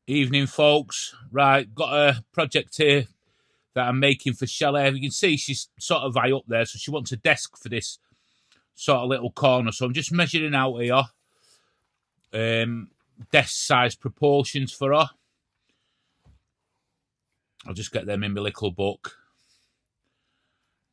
Evening, folks. Right, got a project here that I'm making for Shelley. You can see she's sort of high up there, so she wants a desk for this sort of little corner. So I'm just measuring out here desk size proportions for her. I'll just get them in my little book.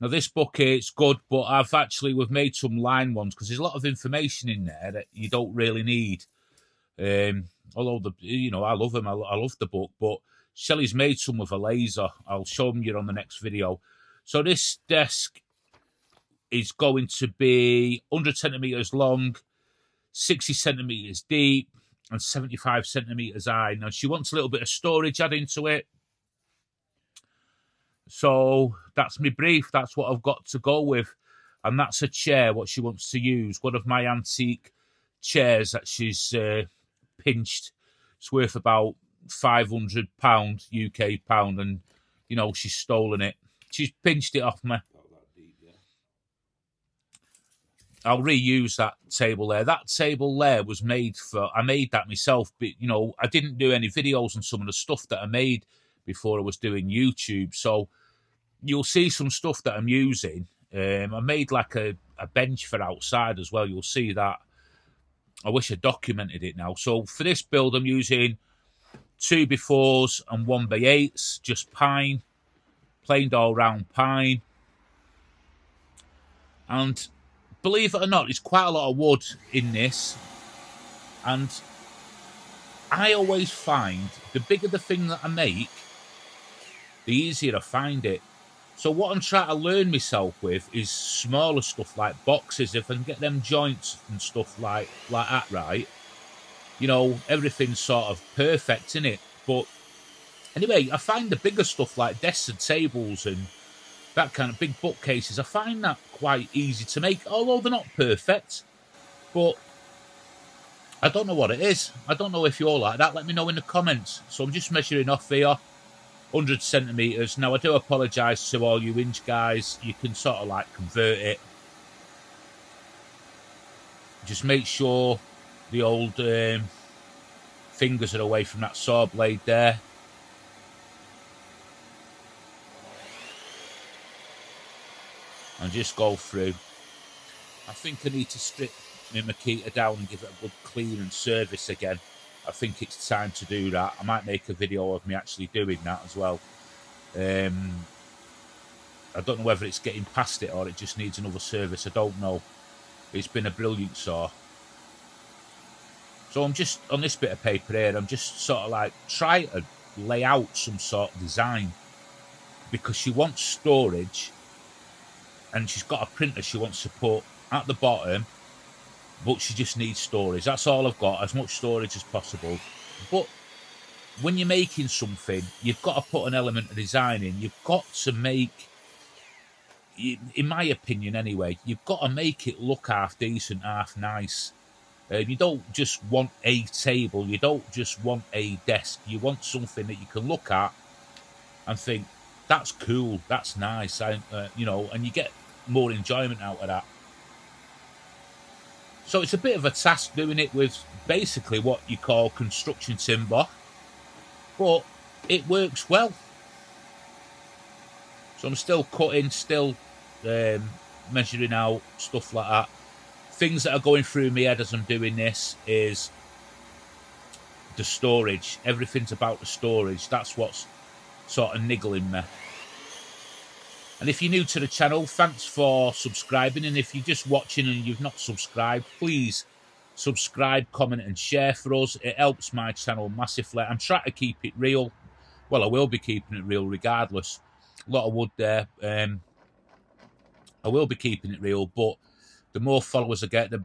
Now this book here, it's good, but we've made some line ones because there's a lot of information in there that you don't really need. Although I love them, I love the book, but Shelley's made some with a laser. I'll show them you on the next video. So this desk is going to be 100 centimeters long, 60 centimeters deep, and 75 centimeters high. Now she wants a little bit of storage added into it. So that's my brief. That's what I've got to go with. And that's a chair, what she wants to use. One of my antique chairs that she's pinched. It's worth about £500 UK pound, and she's stolen it. She's pinched it off me. I'll reuse that table there. That table there was I made that myself, but I didn't do any videos on some of the stuff that I made before I was doing YouTube. So you'll see some stuff that I'm using. I made like a bench for outside as well. You'll see that. I wish I documented it now. So for this build, I'm using 2x4s and 1x8s, just pine, plain all round pine. And believe it or not, there's quite a lot of wood in this. And I always find the bigger the thing that I make, the easier I find it. So what I'm trying to learn myself with is smaller stuff like boxes. If I can get them joints and stuff like that right, everything's sort of perfect in it. But anyway, I find the bigger stuff like desks and tables and that kind of big bookcases, I find that quite easy to make, although they're not perfect. But I don't know what it is. I don't know if you're like that. Let me know in the comments. So I'm just measuring off here. 100 centimeters. Now I do apologise to all you inch guys. You can sort of like convert it. Just make sure the old fingers are away from that saw blade there. And just go through. I think I need to strip my Makita down and give it a good clean and service again. I think it's time to do that. I might make a video of me actually doing that as well. I don't know whether it's getting past it or it just needs another service. I don't know. It's been a brilliant saw. So I'm just, on this bit of paper here, I'm just sort of like trying to lay out some sort of design. Because she wants storage. And she's got a printer she wants to put at the bottom. But she just needs storage. That's all I've got, as much storage as possible. But when you're making something, you've got to put an element of design in. You've got to make, in my opinion anyway, you've got to make it look half decent, half nice. You don't just want a table. You don't just want a desk. You want something that you can look at and think, that's cool, that's nice, and you get more enjoyment out of that. So it's a bit of a task doing it with basically what you call construction timber, but it works well. So I'm still cutting, still measuring out, stuff like that. Things that are going through my head as I'm doing this is the storage. Everything's about the storage. That's what's sort of niggling me. And if you're new to the channel, thanks for subscribing. And if you're just watching and you've not subscribed, please subscribe, comment and share for us. It helps my channel massively. I'm trying to keep it real. Well, I will be keeping it real regardless. A lot of wood there. I will be keeping it real, but the more followers I get, the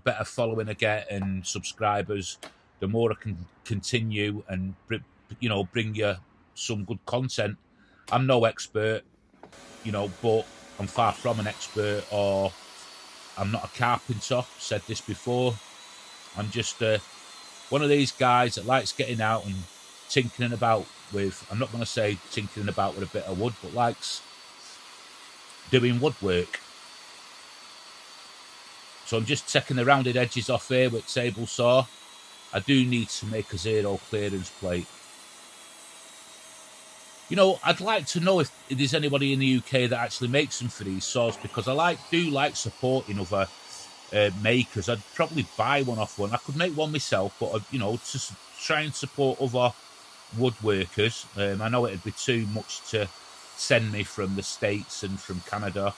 better following I get and subscribers, the more I can continue and bring you some good content. I'm no expert, but I'm far from an expert, or I'm not a carpenter. I've said this before. I'm just one of these guys that likes getting out and tinkering about with, I'm not going to say tinkering about with a bit of wood, but likes doing woodwork. So I'm just taking the rounded edges off here with table saw, I do need to make a zero clearance plate. You know, I'd like to know if there's anybody in the UK that actually makes them for these saws, because I do like supporting other makers. I'd probably buy one off one. I could make one myself, but you know, to try and support other woodworkers. I know it'd be too much to send me from the States and from Canada.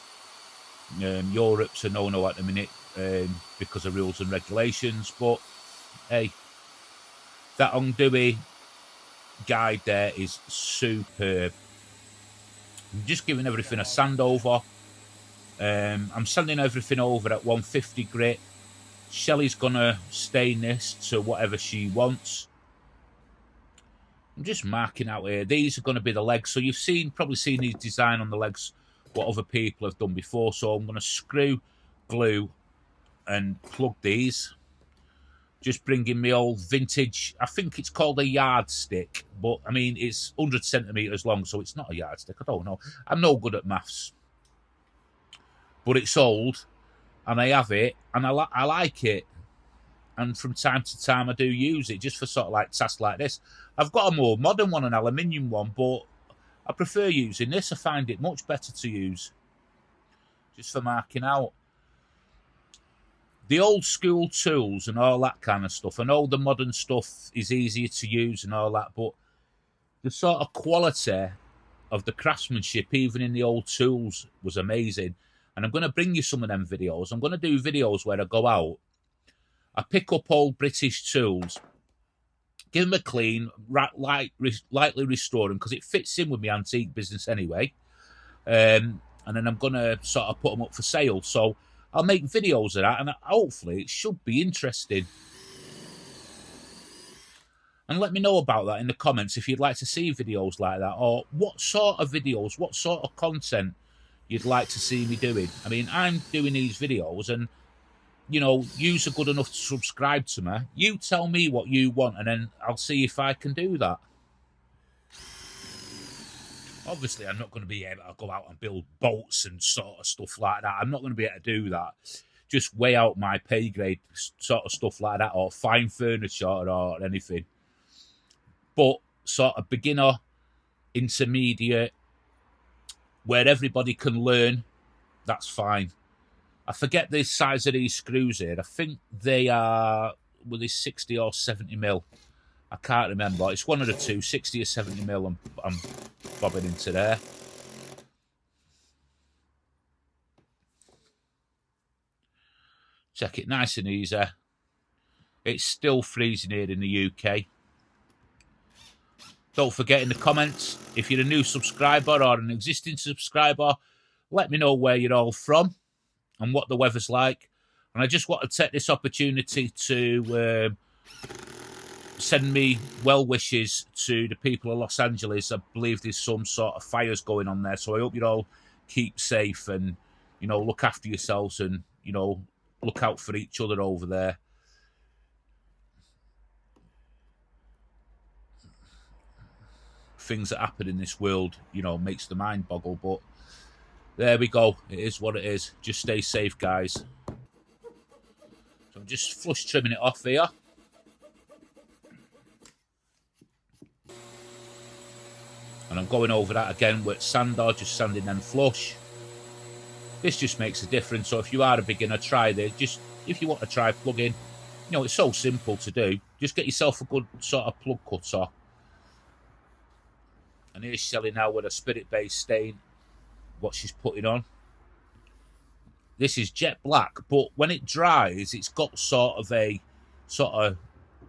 Europe's a no-no at the minute because of rules and regulations. But hey, that Ungdui guide there is superb. I'm just giving everything a sand over. I'm sanding everything over at 150 grit. Shelley's gonna stain this to whatever she wants. I'm just marking out here. These are going to be the legs. So you've probably seen these design on the legs, what other people have done before. So I'm going to screw, glue, and plug these. Just bringing my old vintage, I think it's called a yardstick, but I mean, it's 100 centimetres long, so it's not a yardstick. I don't know. I'm no good at maths. But it's old, and I have it, and I like it. And from time to time, I do use it just for sort of like tasks like this. I've got a more modern one, an aluminium one, but I prefer using this. I find it much better to use just for marking out. The old school tools and all that kind of stuff, and all the modern stuff is easier to use and all that, but the sort of quality of the craftsmanship, even in the old tools, was amazing. And I'm going to bring you some of them videos. I'm going to do videos where I go out, I pick up old British tools, give them a clean, lightly restore them, because it fits in with my antique business anyway. And then I'm going to sort of put them up for sale. So I'll make videos of that, and hopefully it should be interesting. And let me know about that in the comments if you'd like to see videos like that, or what sort of videos, what sort of content you'd like to see me doing. I mean, I'm doing these videos, and you know, yous are good enough to subscribe to me. You tell me what you want, and then I'll see if I can do that. Obviously, I'm not going to be able to go out and build boats and sort of stuff like that. I'm not going to be able to do that. Just way out my pay grade sort of stuff like that, or fine furniture or anything. But sort of beginner, intermediate, where everybody can learn, that's fine. I forget the size of these screws here. I think they are, were they 60 or 70 mil? I can't remember. It's one of the two, 60 or 70 mil I'm bobbing into there. Check it, nice and easy. It's still freezing here in the UK. Don't forget in the comments, if you're a new subscriber or an existing subscriber, let me know where you're all from and what the weather's like. And I just want to take this opportunity to send me well wishes to the people of Los Angeles. I believe there's some sort of fires going on there, so I hope you all keep safe and, you know, look after yourselves and, you know, look out for each other over there. Things that happen in this world, you know, makes the mind boggle, but there we go. It is what it is. Just stay safe, guys. So I'm just flush trimming it off here. And I'm going over that again with sander, just sanding them flush. This just makes a difference. So if you are a beginner, try this. Just if you want to try plugging, you know, it's so simple to do. Just get yourself a good sort of plug cutter. And here's Shelley now with a spirit-based stain, what she's putting on. This is jet black, but when it dries, it's got sort of a sort of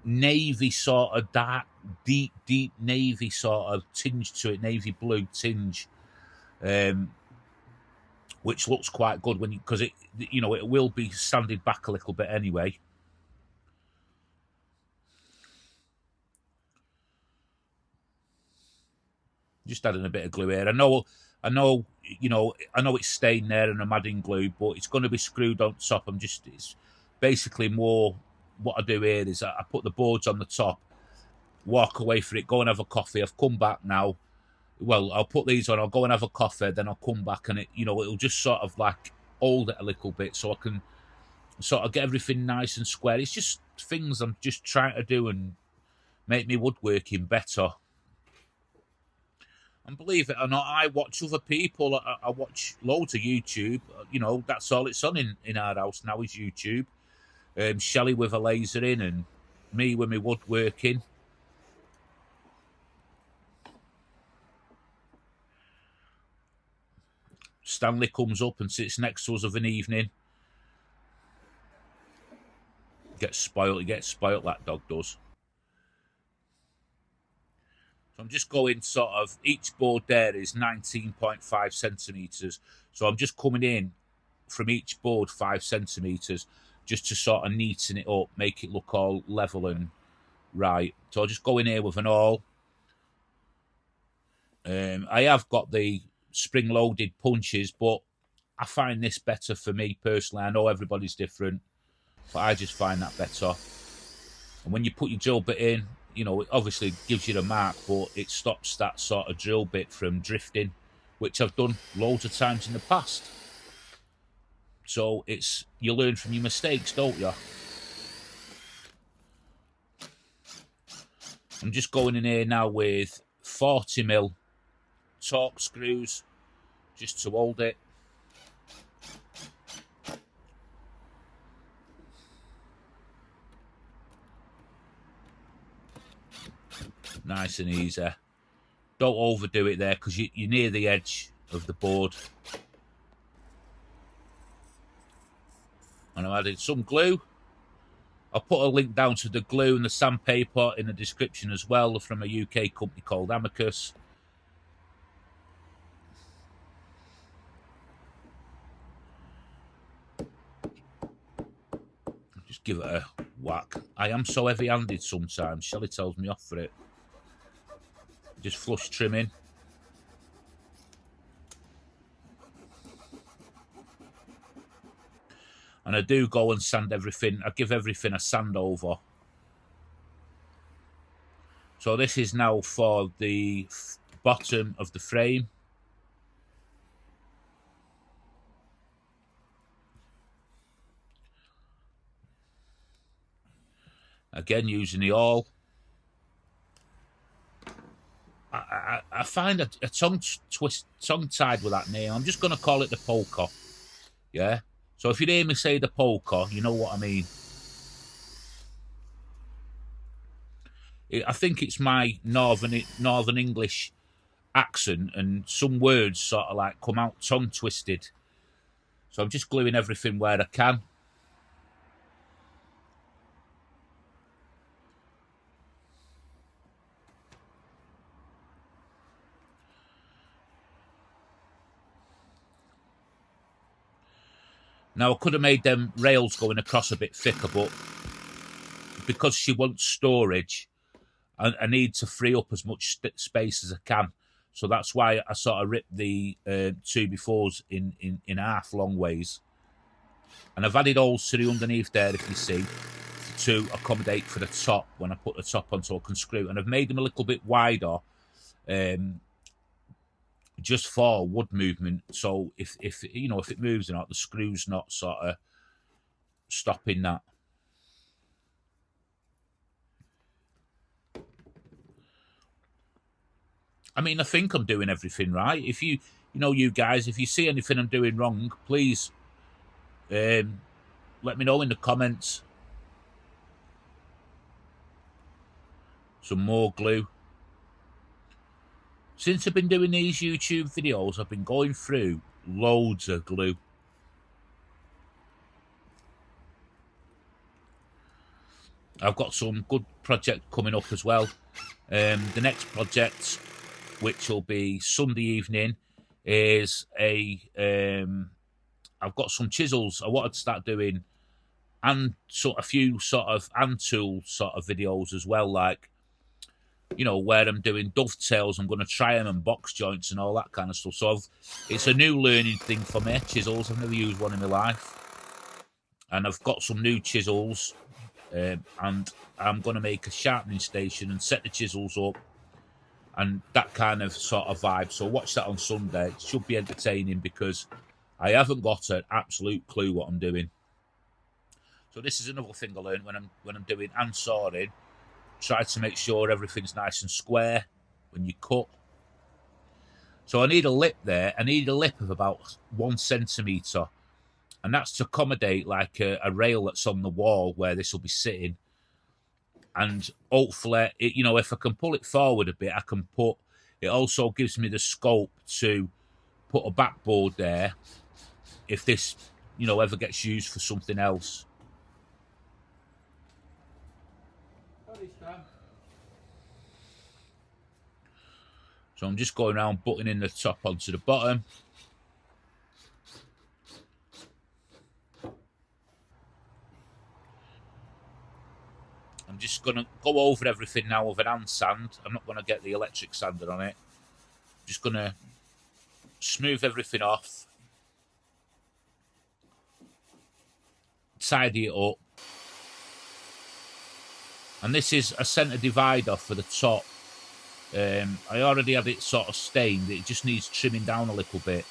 navy, sort of dark, deep navy sort of tinge to it, navy blue tinge, which looks quite good when because it, you know, it will be sanded back a little bit anyway. Just adding a bit of glue here. I know, you know, I know it's staying there and I'm adding glue, but it's going to be screwed on top. It's basically more what I do here is I put the boards on the top, walk away for it, go and have a coffee. I've come back now. Well, I'll put these on, I'll go and have a coffee, then I'll come back and it, you know, it'll just sort of like hold it a little bit so I can sort of get everything nice and square. It's just things I'm just trying to do and make me woodworking better. And believe it or not, I watch other people. I watch loads of YouTube. You know, that's all it's on in our house now is YouTube. Shelley with a lasering and me with my woodworking. Stanley comes up and sits next to us of an evening. Gets spoiled. He gets spoiled, that dog does. So I'm just going sort of, each board there is 19.5 centimetres. So I'm just coming in from each board 5 centimetres just to sort of neaten it up, make it look all level and right. So I'll just go in here with an awl. I have got the spring-loaded punches, but I find this better for me personally. I know everybody's different, but I just find that better. And when you put your drill bit in, you know, it obviously gives you the mark, but it stops that sort of drill bit from drifting, which I've done loads of times in the past. So it's, you learn from your mistakes, don't you? I'm just going in here now with 40mm torque screws just to hold it. Nice and easy. Don't overdo it there because you're near the edge of the board. And I added some glue. I'll put a link down to the glue and the sandpaper in the description as well from a UK company called Amicus. Just give it a whack. I am so heavy-handed sometimes. Shelley tells me off for it. Just flush trimming. And I do go and sand everything. I give everything a sand over. So this is now for the bottom of the frame. Again, using the awl. I find a tongue-tied with that name. I'm just going to call it the poker. Yeah? So if you hear me say the poker, you know what I mean. I think it's my northern English accent, and some words sort of like come out tongue-twisted. So I'm just gluing everything where I can. Now, I could have made them rails going across a bit thicker, but because she wants storage, I need to free up as much space as I can. So that's why I sort of ripped the 2x4s in half long ways. And I've added holes to the underneath there, if you see, to accommodate for the top when I put the top on so I can screw. And I've made them a little bit wider, just for wood movement. So if you know, if it moves or not, the screw's not sort of stopping that. I mean, I think I'm doing everything right. If you know, you guys, if you see anything I'm doing wrong, please let me know in the comments. Some more glue. Since I've been doing these YouTube videos, I've been going through loads of glue. I've got some good project coming up as well. The next project, which will be Sunday evening, is I've got some chisels. I wanted to start doing and a few sort of hand tool sort of videos as well, like, you know, where I'm doing dovetails. I'm going to try them and box joints and all that kind of stuff. So it's a new learning thing for me, chisels. I've never used one in my life. And I've got some new chisels. And I'm going to make a sharpening station and set the chisels up. And that kind of sort of vibe. So watch that on Sunday. It should be entertaining because I haven't got an absolute clue what I'm doing. So this is another thing I learned when I'm doing hand sawing. Try to make sure everything's nice and square when you cut. So I need a lip there. I need a lip of about 1 centimetre. And that's to accommodate like a rail that's on the wall where this will be sitting. And hopefully, if I can pull it forward a bit, I can put... It also gives me the scope to put a backboard there if this, ever gets used for something else. So I'm just going around buttoning the top onto the bottom. I'm just going to go over everything now with an hand sand. I'm not going to get the electric sander on it. I'm just going to smooth everything off. Tidy it up. And this is a centre divider for the top. I already had it sort of stained. It just needs trimming down a little bit.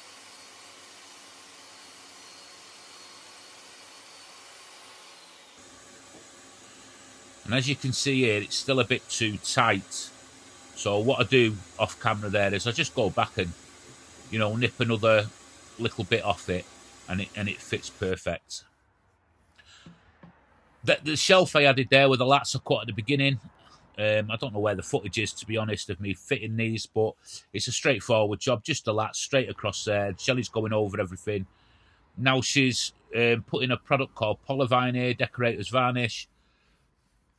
And as you can see here, it's still a bit too tight. So what I do off camera there is I just go back and, nip another little bit off it, and it fits perfect. The shelf I added there with the lats I cut at the beginning. I don't know where the footage is, to be honest, of me fitting these, but it's a straightforward job. Just the lats straight across there. Shelley's going over everything. Now she's putting a product called Polyvine here, Decorator's Varnish.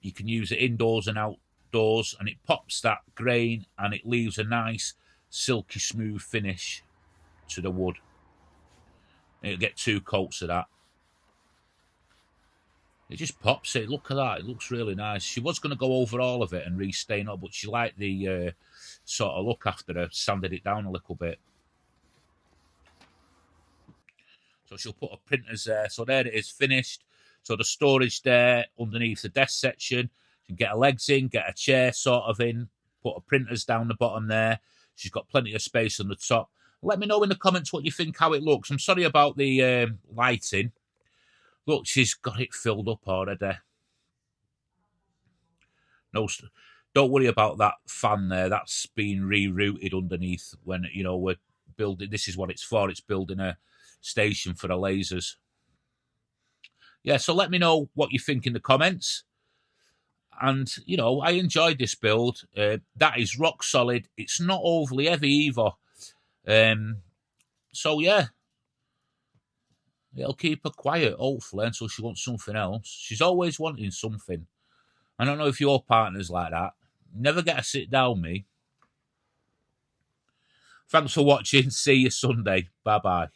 You can use it indoors and outdoors, and it pops that grain and it leaves a nice silky smooth finish to the wood. It'll get 2 coats of that. It just pops it. Look at that. It looks really nice. She was going to go over all of it and restain it, but she liked the sort of look after her, sanded it down a little bit. So she'll put her printers there. So there it is, finished. So the storage there underneath the desk section. She can get her legs in, get a chair sort of in, put her printers down the bottom there. She's got plenty of space on the top. Let me know in the comments what you think, how it looks. I'm sorry about the lighting. Look, she's got it filled up already. No, don't worry about that fan there. That's been rerouted underneath when, we're building. This is what it's for. It's building a station for the lasers. Yeah, so let me know what you think in the comments. And, I enjoyed this build. That is rock solid. It's not overly heavy either. So, yeah. It'll keep her quiet, hopefully, until she wants something else. She's always wanting something. I don't know if your partner's like that. Never get a sit down, me. Thanks for watching. See you Sunday. Bye-bye.